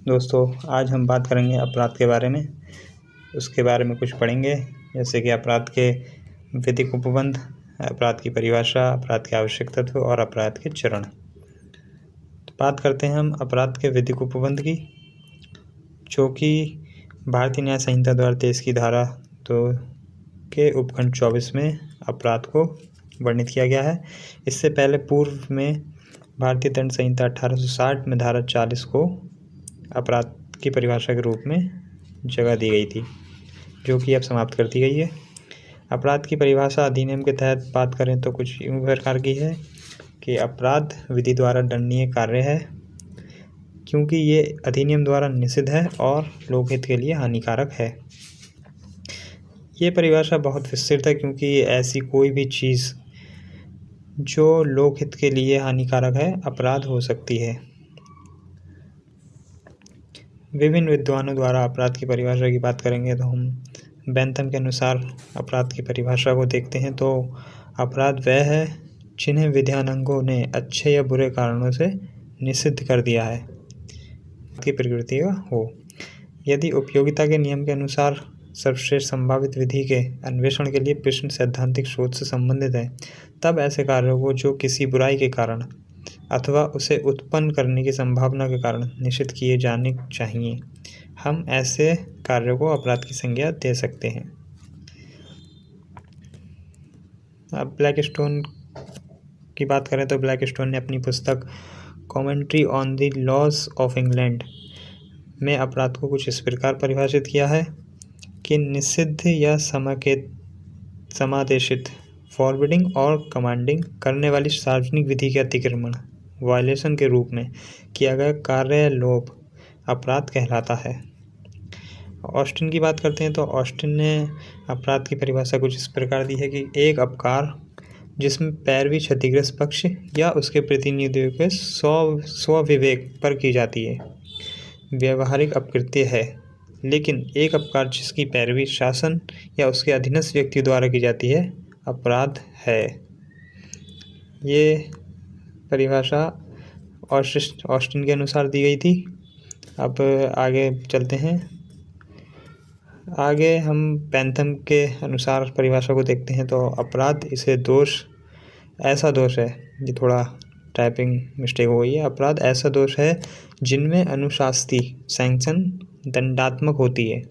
दोस्तों, आज हम बात करेंगे अपराध के बारे में। उसके बारे में कुछ पढ़ेंगे, जैसे कि अपराध के विधिक उपबंध, अपराध की परिभाषा, अपराध के आवश्यक तत्व और अपराध के चरण। तो बात करते हैं हम अपराध के विधिक उपबंध की, जो कि भारतीय न्याय संहिता द्वारा 23 की धारा 2 के उपखंड 24 में अपराध को वर्णित किया गया है। इससे पहले पूर्व में भारतीय दंड संहिता 1860 में धारा 40 को अपराध की परिभाषा के रूप में जगह दी गई थी, जो कि अब समाप्त कर दी गई है। अपराध की परिभाषा अधिनियम के तहत बात करें तो कुछ इस प्रकार की है कि अपराध विधि द्वारा दंडनीय कार्य है, क्योंकि ये अधिनियम द्वारा निषिद्ध है और लोकहित के लिए हानिकारक है। ये परिभाषा बहुत विस्तृत है, क्योंकि ऐसी कोई भी चीज़ जो लोकहित के लिए हानिकारक है अपराध हो सकती है। विभिन्न विद्वानों द्वारा अपराध की परिभाषा की बात करेंगे तो हम बेंथम के अनुसार अपराध की परिभाषा को देखते हैं तो अपराध वह है जिन्हें विधानांगों ने अच्छे या बुरे कारणों से निषिद्ध कर दिया है की प्रकृति का हो। यदि उपयोगिता के नियम के अनुसार सर्वश्रेष्ठ संभावित विधि के अन्वेषण के लिए प्रश्न सैद्धांतिक शोध से संबंधित है, तब ऐसे कार्यों को जो किसी बुराई के कारण अथवा उसे उत्पन्न करने की संभावना के कारण निषिद्ध किए जाने चाहिए, हम ऐसे कार्यों को अपराध की संज्ञा दे सकते हैं। अब ब्लैकस्टोन की बात करें तो ब्लैकस्टोन ने अपनी पुस्तक commentary on the laws of England में अपराध को कुछ इस प्रकार परिभाषित किया है कि निषिद्ध या समादेशित फॉरबिडिंग और कमांडिंग करने वाली सार्वजनिक विधि के अतिक्रमण वायलेशन के रूप में किया गया कार्य लोभ अपराध कहलाता है। ऑस्टिन की बात करते हैं तो ऑस्टिन ने अपराध की परिभाषा कुछ इस प्रकार दी है कि एक अपकार जिसमें पैरवी क्षतिग्रस्त पक्ष या उसके प्रतिनिधियों के स्वविवेक पर की जाती है व्यवहारिक अपकृत्य है, लेकिन एक अपकार जिसकी पैरवी शासन या उसके अधीनस्थ व्यक्ति द्वारा की जाती है अपराध है। ये परिभाषा ऑस्टिन के अनुसार दी गई थी। अब आगे चलते हैं। आगे हम बेंथम के अनुसार परिभाषा को देखते हैं तो अपराध इसे ऐसा दोष है, ये थोड़ा टाइपिंग मिस्टेक हो गई है। अपराध ऐसा दोष है जिनमें अनुशास्ती सैंक्शन दंडात्मक होती है,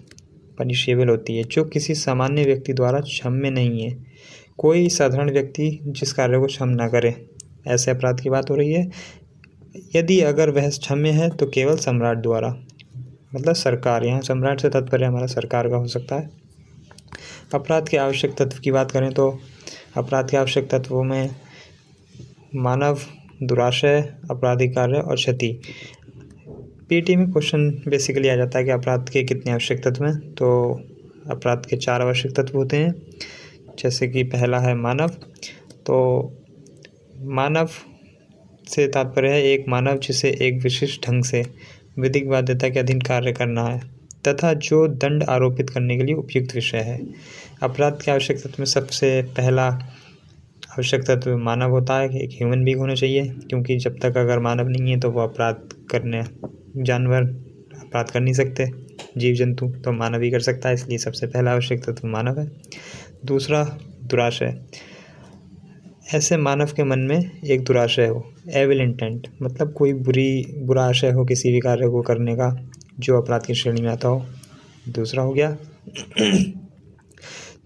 पनिशेबल होती है, जो किसी सामान्य व्यक्ति द्वारा क्षम्य नहीं है। कोई साधारण व्यक्ति जिस कार्य को क्षम न करे, ऐसे अपराध की बात हो रही है। यदि अगर वह क्षम्य है तो केवल सम्राट द्वारा, मतलब सरकार, यहाँ सम्राट से तात्पर्य हमारा सरकार का हो सकता है। अपराध के आवश्यक तत्व की बात करें तो अपराध के आवश्यक तत्वों में मानव, दुराशय, आपराधिक कार्य और क्षति। पीटी में क्वेश्चन बेसिकली आ जाता है कि अपराध के कितने आवश्यक तत्व हैं, तो अपराध के 4 आवश्यक तत्व होते हैं। जैसे कि पहला है मानव। तो मानव से तात्पर्य है एक मानव जिसे एक विशिष्ट ढंग से विधिक बाध्यता के अधीन कार्य करना है तथा जो दंड आरोपित करने के लिए उपयुक्त विषय है। अपराध के आवश्यक तत्व में सबसे पहला आवश्यक तत्व मानव होता है कि एक ह्यूमन बीइंग होना चाहिए, क्योंकि जब तक अगर मानव नहीं है तो वो जानवर अपराध कर नहीं सकते, जीव जंतु तो मानव ही कर सकता है, इसलिए सबसे पहला आवश्यक तत्व मानव है। दूसरा दुराशय, ऐसे मानव के मन में एक दुराशय हो, एविल इंटेंट, मतलब कोई बुरा आशय हो किसी भी कार्य को करने का जो अपराध की श्रेणी में आता हो। दूसरा हो गया।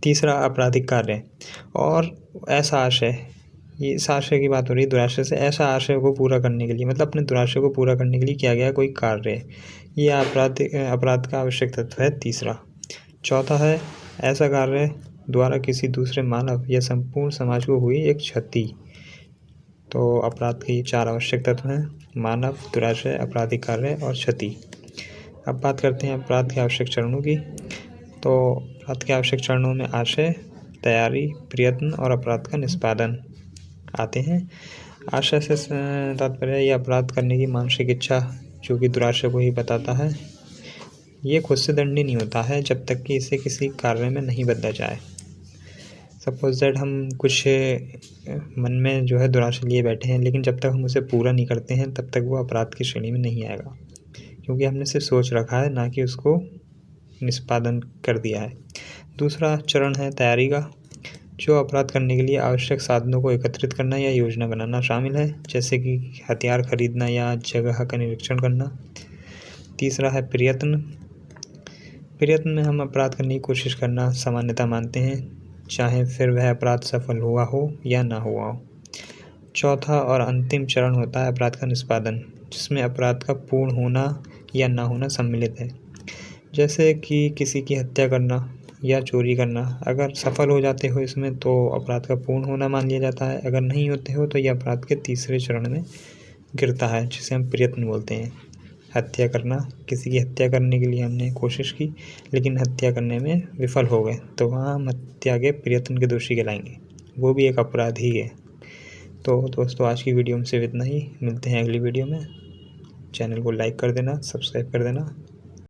तीसरा आपराधिक कार्य और ऐसा आशय, ये इस आशय की बात हो रही है दुराशय से, ऐसा आशय को पूरा करने के लिए, मतलब अपने दुराशय को पूरा करने के लिए किया गया कोई कार्य, ये अपराध का आवश्यक तत्व है तीसरा। चौथा है ऐसा कार्य द्वारा किसी दूसरे मानव या संपूर्ण समाज को हुई एक क्षति। तो अपराध के 4 आवश्यक तत्व हैं, मानव, दुराशय, आपराधिक कार्य और क्षति। अब बात करते हैं अपराध के आवश्यक चरणों की। तो अपराध के आवश्यक चरणों में आशय, तैयारी, प्रयत्न और अपराध का निष्पादन आते हैं। आशय से तात्पर्य यह अपराध करने की मानसिक इच्छा, जो कि दुराशय को ही बताता है। ये खुद से दंडनीय नहीं होता है जब तक कि इसे किसी कार्य में नहीं बदला जाए। सपोज दैट हम कुछ मन में जो है दुराशा लिए बैठे हैं, लेकिन जब तक हम उसे पूरा नहीं करते हैं तब तक वो अपराध की श्रेणी में नहीं आएगा, क्योंकि हमने सिर्फ सोच रखा है, ना कि उसको निष्पादन कर दिया है। दूसरा चरण है तैयारी का, जो अपराध करने के लिए आवश्यक साधनों को एकत्रित करना या योजना बनाना शामिल है, जैसे कि हथियार खरीदना या जगह का निरीक्षण करना। तीसरा है प्रयत्न। प्रयत्न में हम अपराध करने की कोशिश करना सामान्यतः मानते हैं, चाहे फिर वह अपराध सफल हुआ हो या ना हुआ हो। चौथा और अंतिम चरण होता है अपराध का निष्पादन, जिसमें अपराध का पूर्ण होना या ना होना सम्मिलित है, जैसे कि किसी की हत्या करना या चोरी करना। अगर सफल हो जाते हो इसमें तो अपराध का पूर्ण होना मान लिया जाता है, अगर नहीं होते हो तो यह अपराध के तीसरे चरण में गिरता है, जिसे हम प्रयत्न बोलते हैं। हत्या करना, किसी की हत्या करने के लिए हमने कोशिश की लेकिन हत्या करने में विफल हो गए, तो वहाँ हम हत्या के प्रयत्न के दोषी कहलाएंगे, वो भी एक अपराध ही है। तो दोस्तों, आज की वीडियो में सिर्फ इतना ही। मिलते हैं अगली वीडियो में। चैनल को लाइक कर देना, सब्सक्राइब कर देना।